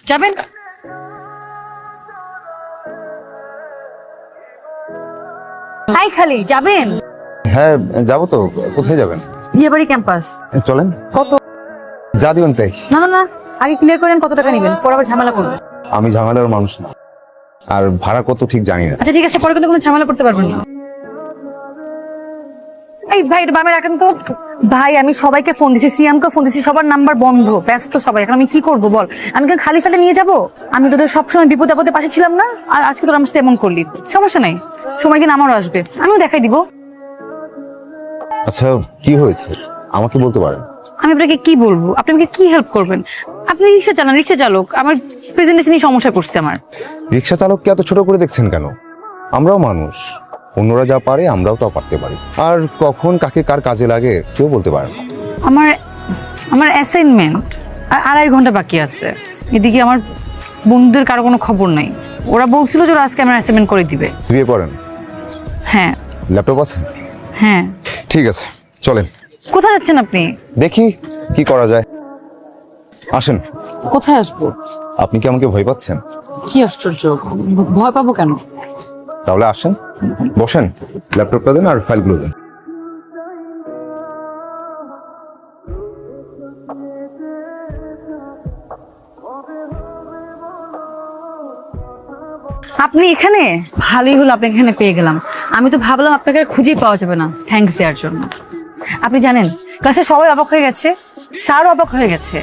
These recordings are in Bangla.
যাবেন? হাই খালি যাবেন? হ্যাঁ যাবো তো। কোথায় যাবেন? বিয়েবাড়ি ক্যাম্পাস। চলেন। কত? যা দিবেন তাই। না না না, আগে ক্লিয়ার করেন কত টাকা নেবেন, পরে আবার ঝামেলা করবেন। আমি ঝামেলার মানুষ না, আর ভাড়া কত ঠিক জানি না। আচ্ছা ঠিক আছে, পরে কিন্তু কোনো ঝামেলা করতে পারবেন না। এই ভাই এটা বামে রাখেন তো। ভাই আমি সবাইকে ফোন দিছি, সিয়ামকে ফোন দিছি, সবার নাম্বার বন্ধ, ব্যস্ত সবাই। এখন আমি কি করবো বল? আমি কেন খালি ফেলে নিয়ে যাবো? আমি তোদের সবসময় বিপদে আপদে পাশে ছিলাম না, আর আজকে তোর আমার সাথে এমন করলি। সমস্যা নাই, সময় দিন আমারও আসবে, আমিও দেখাই দিব। আচ্ছা কি হয়েছে আমাকে বলতে পারেন? আমি আপনাকে কি বলবো? আপনি আমাকে কি হেল্প করবেন? আপনি রিক্সা চালান, রিক্সা চালক, আমার প্রেজেন্টেশনই সমস্যা করছে আমার। রিক্সা চালককে এত ছোট করে দেখছেন কেন? আমরাও মানুষ, অন্যরা যা পারে আমরাও তা পারতে পারি। আর কখন কাকে কার কাজে লাগে কেউ বলতে পারে না। আমার আমার অ্যাসাইনমেন্ট আর 2.5 ঘন্টা বাকি আছে। এদিকে আমার বন্ধুদের কারো কোনো খবর নাই। ওরা বলছিল যে ওরা আজকে আমার অ্যাসাইনমেন্ট করে দিবে। বিয়ে করেন? হ্যাঁ। ল্যাপটপ আছে? হ্যাঁ। ঠিক আছে চলেন। কোথায় যাচ্ছেন আপনি? দেখি কি করা যায়, আসেন। কোথায় আসবো? আপনি কি আমাকে ভয় পাচ্ছেন? কি আশ্চর্য, ভয় পাবো কেন? তাহলে আসেন, বসেন, ল্যাপটপটা দেন আর ফাইলগুলো দেন। আপনি এখানে? ভালোই হলো আপনি এখানে পেয়ে গেলাম। আমি তো ভাবলাম আপনাকে আর খুঁজেই পাওয়া যাবে না থ্যাঙ্কস দেওয়ার জন্য। আপনি জানেন ক্লাসে সবাই অবাক হয়ে গেছে, স্যারও অবাক হয়ে গেছে।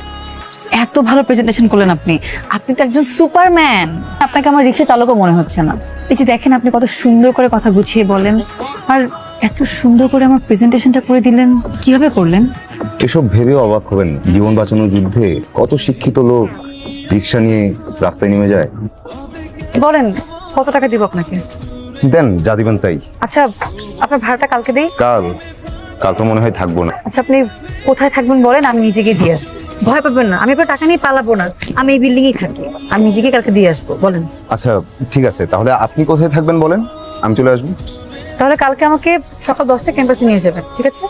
এত ভালো প্রেজেন্টেশন করলেন আপনি। আপনি তো একজন সুপারম্যান। আপনাকে আমার রিক্সা চালকও মনে হচ্ছে না। এই যে দেখেন আপনি কত সুন্দর করে কথা গুছিয়ে বলেন, আর এত সুন্দর করে আমার প্রেজেন্টেশনটা করে দিলেন। কিভাবে করলেন? এসব ভেবেও অবাক হবেন, জীবন বাঁচানোর যুদ্ধে কত শিক্ষিত লোক রিক্সা নিয়ে রাস্তায় নেমে যায়। বলেন কত টাকা দিব আপনাকে? দেন যা দিবেন তাই। আচ্ছা আপনার ভাড়াটা কালকে দেই। কাল? কাল তো মনে হয় থাকবো না। আচ্ছা আপনি কোথায় থাকবেন বলেন, আমি নিজেকে দিয়ে আসবো। ভয় পাবেন না, আমি আপনার টাকা নিয়ে পালাবো না। আমি এই বিল্ডিং এ থাকি, আমি নিজেকে কালকে দিয়ে আসবো। বলেন। আচ্ছা ঠিক আছে, তাহলে আপনি কোথায় থাকবেন বলেন, আমি চলে আসবো। তাহলে কালকে আমাকে সকাল 10টায় ক্যাম্পাসে নিয়ে যাবেন, ঠিক আছে?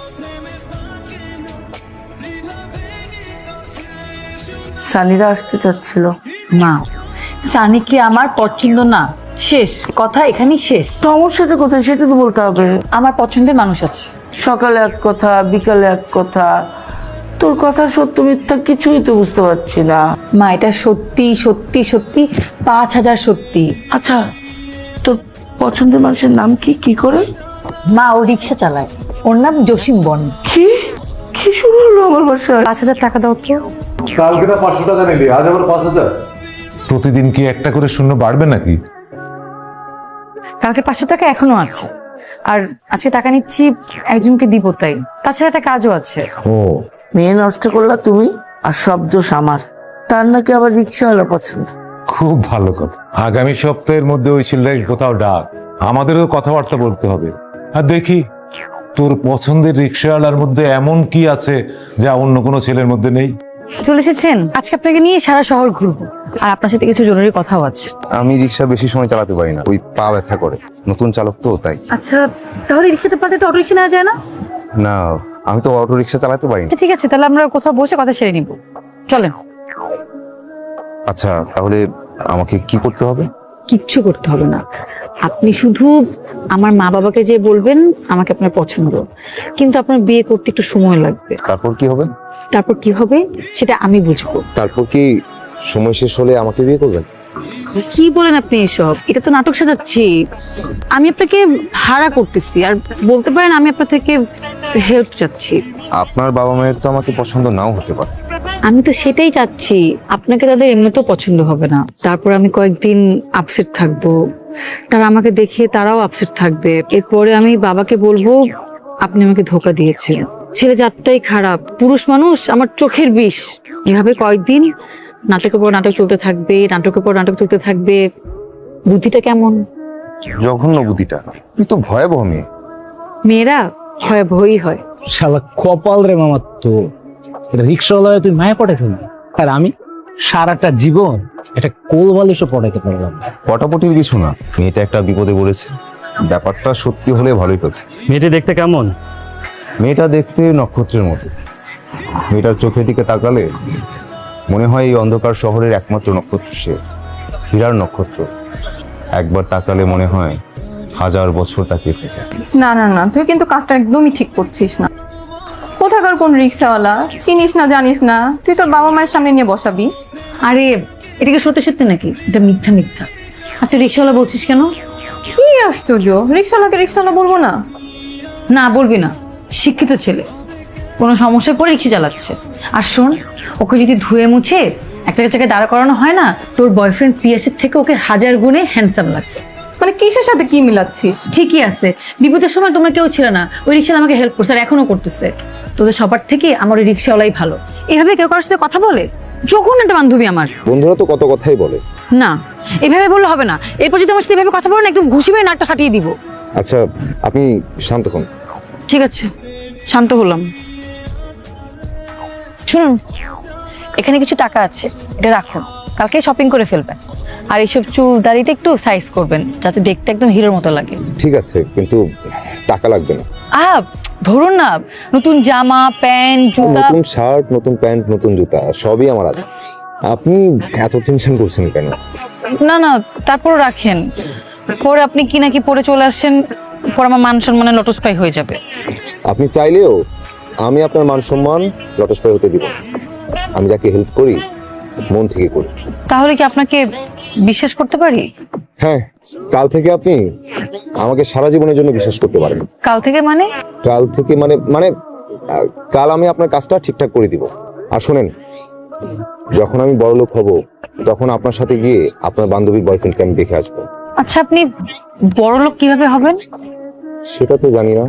সানিরা আসতে চাচ্ছিল। না, সানিকে আমার পছন্দ না, শেষ কথা, এখানেই শেষ। সমস্যাটা কোথায় সেটা তো বলতে হবে। আমার পছন্দের মানুষ আছে। সকালে এক কথা, বিকালে এক কথা, তোর কথা সত্য মিথ্যা কিছুই তো বুঝতে পারছি না। মা এটা সত্যি সত্যি সত্যি, 5000 সত্যি। আচ্ছা তোর পছন্দের মানুষের নাম কি? কি করে? মা ও রিক্সা চালায়, ওর নাম জসিম বন। কি কি শুরু হলো আমার বাসায়? 5000 টাকা দাও তো। কালকে না 500 টাকা নিলি, আজ আবার 5000। প্রতিদিন কি একটা করে শূন্য বাড়বে নাকি? কালকে 500 টাকা এখনো আছে, আর আজকে টাকা নিচ্ছি একজনকে দিব তাই। তাছাড়া একটা কাজও আছে। ও মেয়ে নষ্ট করলা তুমি, আর সব দোষ আমার। তার নাকি আবার রিক্সাওয়ালা পছন্দ। খুব ভালো কথা। আগামী সপ্তাহের মধ্যে ওই ছেলেটাকে কোথাও ডাক, আমাদেরও কথাবার্তা বলতে হবে। আর দেখি তোর পছন্দের রিক্সাওয়ালার মধ্যে এমন কি আছে যা অন্য কোনো ছেলের মধ্যে নেই। চলে এসেছেন, আজকে আপনাকে নিয়ে সারা শহর ঘুরবো, আর আপনার সাথে কিছু জরুরি কথাও আছে। আমি রিক্সা বেশি সময় চালাতে পারি না, ওই পা ব্যথা করে, নতুন চালক তো তাই। আচ্ছা তাহলে রিক্সাটা পাতে অটো রিক্সা নেওয়া যায় না? না আমি তো অটো রিক্সা চালাতে পারি না। আচ্ছা ঠিক আছে, তাহলে আমরা কোথাও বসে কথা সেরে নিব, চলেন। আচ্ছা তাহলে আমাকে কি করতে হবে? কিচ্ছু করতে হবে না, আপনি শুধু আমার মা বাবাকে যে বলবেন আমাকে আপনার পছন্দ, কিন্তু আপনার বিয়ে করতে একটু সময় লাগবে। তারপর কি হবে? তারপর কি হবে সেটা আমি বুঝবো। তারপর কি সময় শেষ হলে আমাকে বিয়ে করবেন? কি বলেন আপনি এসব? এটা তো নাটক সাজাচ্ছি। আমি আপনাকে ভাড়া করতেছি, আর বলতে পারেন আমি আপনার থেকে হেল্প চাচ্ছি। আপনার বাবা মায়ের তো আমাকে পছন্দ নাও হতে পারে। আমি তো সেটাই চাচ্ছি, আপনাকে তাদের এমনিতেও পছন্দ হবে না। তারপর আমি কয়েকদিন আপসেট থাকবো, তারা আমাকে দেখে তারাও আপসেট থাকবে। এরপরে আমি বাবাকে বলবো আপনি আমাকে ধোকা দিয়েছেন, ছেলে জাতটাই খারাপ, পুরুষ মানুষ আমার চোখের বিষ। এভাবে কয়েকদিন নাটকের পর নাটক চলতে থাকবে, নাটকের পর নাটক চলতে থাকবে। বুদ্ধিটা কেমন? জঘন্য বুদ্ধিটা, তুই তো ভয়াবহ মেয়ে। মেয়েরা ভয়াবহই হয়। শালা কপাল রে মামার, তো রিক্সাওয়ালা তুই মায়া পড়ে ফেলবি, আর আমি সারাটা জীবন এটা কোল বালিশও পড়াইতে পারলাম না। পটাপটির কিছু না, মেয়েটা একটা বিপদে পড়েছে। ব্যাপারটা সত্যি হলে ভালোই হতো। মেয়েটি দেখতে কেমন? মেয়েটা দেখতে নক্ষত্রের মতো। মেয়েটার চোখের দিকে তাকালে মনে হয় এই অন্ধকার শহরের একমাত্র নক্ষত্র সে, হীরার নক্ষত্র। একবার তাকালে মনে হয় 1000 বছর তাকিয়ে থাকে। না না না, তুই কিন্তু কাজটা একদমই ঠিক করছিস না। কোথাকার কোন রিক্সাওয়ালা, চিনিস না জানিস না, তুই তোর বাবা মায়ের সামনে নিয়ে বসাবি? আরে এটা কি সত্যি সত্যি নাকি? এটা মিথ্যা মিথ্যা। আর তুই রিক্সাওয়ালা বলছিস কেন? কি আশ্চর্য, রিক্সাওয়ালাকে রিক্সাওয়ালা বলবো না? না বলবি না, শিক্ষিত ছেলে, কোনো সমস্যায় পড়ে রিক্সা চালাচ্ছে। আর শোন, ওকে যদি ধুয়ে মুছে একটা জায়গায় দাঁড়া করানো হয় না, তোর বয়ফ্রেন্ড পিয়াসের থেকে ওকে 1000 গুণে হ্যান্ডসাম লাগবে। মানে কিসের সাথে কি মিলাচ্ছিস? ঠিকই আছে, বিপদের সময় তোমরা কেউ ছিল না, ওই রিক্সাওয়ালা আমাকে হেল্প করছে আর এখনো করতেছে। তোদের সবার থেকে আমার ওই রিক্সাওয়ালাই ভালো। এভাবে কেউ কারোর সাথে কথা বলে? যখন একটা বান্ধবী আমার। বন্ধুরা তো কত কথাই বলে। না, এভাবে বললে হবে না। এরপর যদি আমার সাথে এভাবে কথা বলো না, একদম ঘুষি মেরে নাকটা ফাটিয়ে দিব। আচ্ছা, আপনি শান্ত হন। ঠিক আছে, শান্ত হলাম। শুনুন, এখানে কিছু টাকা আছে, এটা রাখুন, কালকে শপিং করে ফেলবেন। আর এইসব চুল দাড়িটা একটু সাইজ করবেন, যাতে দেখতে একদম হিরোর মতো লাগে। ঠিক আছে, কিন্তু টাকা লাগবে না। ধরুন না, নতুন জামা প্যান্ট জুতা। নতুন শার্ট, নতুন প্যান্ট, নতুন জুতা সবই আমার আছে। আপনি এত টেনশন করছেন কেন? না না, তারপর রাখেন, পরে আপনি কি নাকি পরে চলে আসেন, পরে আমার মান সম্মানে লটস্পাই হয়ে যাবে। আপনি চাইলেও আমি আপনার মান সম্মান লটস্পাই হতে দিব না। আমি যাকে হেল্প করি মন থেকে করি। তাহলে কি আপনাকে বিশ্বাস করতে পারি? হ্যাঁ, কাল থেকে আপনি আমাকে সারা জীবনের জন্য বিশ্বাস করতে পারেন। কাল থেকে মানে? কাল থেকে মানে মানে কাল আমি আপনার কাজটা ঠিকঠাক করে দিব। আর শোনেন, যখন আমি বড়লোক হব তখন আপনার সাথে গিয়ে আপনার বান্ধবীর বয়ফ্রেন্ডকে আমি দেখে আসবো। আচ্ছা, আপনি বড়লোক কিভাবে হবেন? সেটা তো জানি না।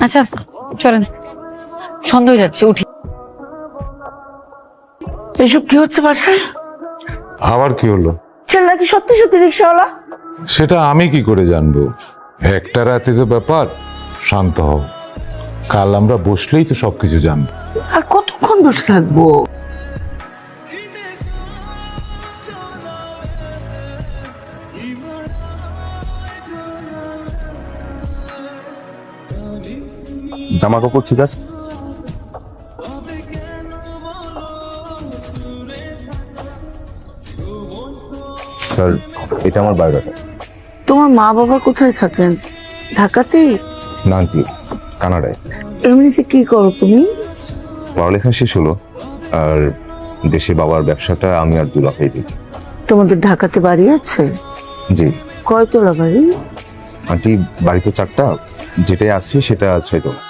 আচ্ছা চলেন, সন্দেহ হয়ে যাচ্ছে, উঠি। এসব কি হচ্ছে বাসায়? আবার কি হলো? ছেলে নাকি সত্যি সত্যি রিক্সাওয়ালা? সেটা আমি কি করে জানবো? একটা রাতে যে ব্যাপার, শান্ত হও, কাল আমরা বসলেই তো সবকিছু জানবো। আর কতক্ষণ বসে থাকবো? জামা কাপড় ঠিক আছে? স্যার, এটা আমার বায়োডাটা। তোমার মা বাবা কোথায় থাকেন? ঢাকাতেই? না আন্টি, কানাডায়। এমনিতে কি করো তুমি? পড়ালেখা শেষ হলো, আর দেশে বাবার ব্যবসাটা আমি আর দুলাভাই দেখি। তোমাদের ঢাকাতে বাড়ি আছে? জি কয়তলা বাড়ি? আন্টি, বাড়ি তো 4টা, যেটাই আছে সেটা 6তলা।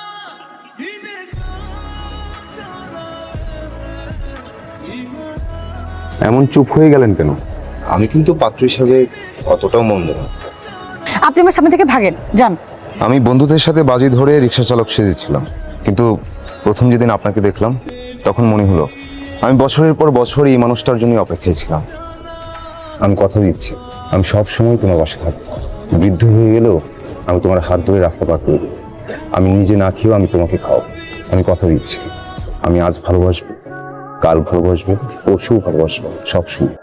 এমন চুপ হয়ে গেলেন কেন? আমি কিন্তু পাত্র হিসাবে অতটাও মন্দ না। আপনি আমার সামনে থেকে ভাগেন, যান। আমি বন্ধুদের সাথে বাজি ধরে রিক্সা চালক সেজেছিলাম, কিন্তু প্রথম যেদিন আপনাকে দেখলাম তখন মনে হলো আমি বছরের পর বছর এই মানুষটার জন্য অপেক্ষায় ছিলাম। আমি কথা দিচ্ছি, আমি সব সময় তোমার পাশে থাকবো। বৃদ্ধ হয়ে গেলেও আমি তোমার হাত ধরে রাস্তা পার করে দেবো। আমি নিজে না খেয়েও আমি তোমাকে খাওয়াবো। আমি কথা দিচ্ছি, আমি আজ ভালোবাসবো, কাল ভালোবাসবো, পরশু ভালোবাসবো, সব সময়।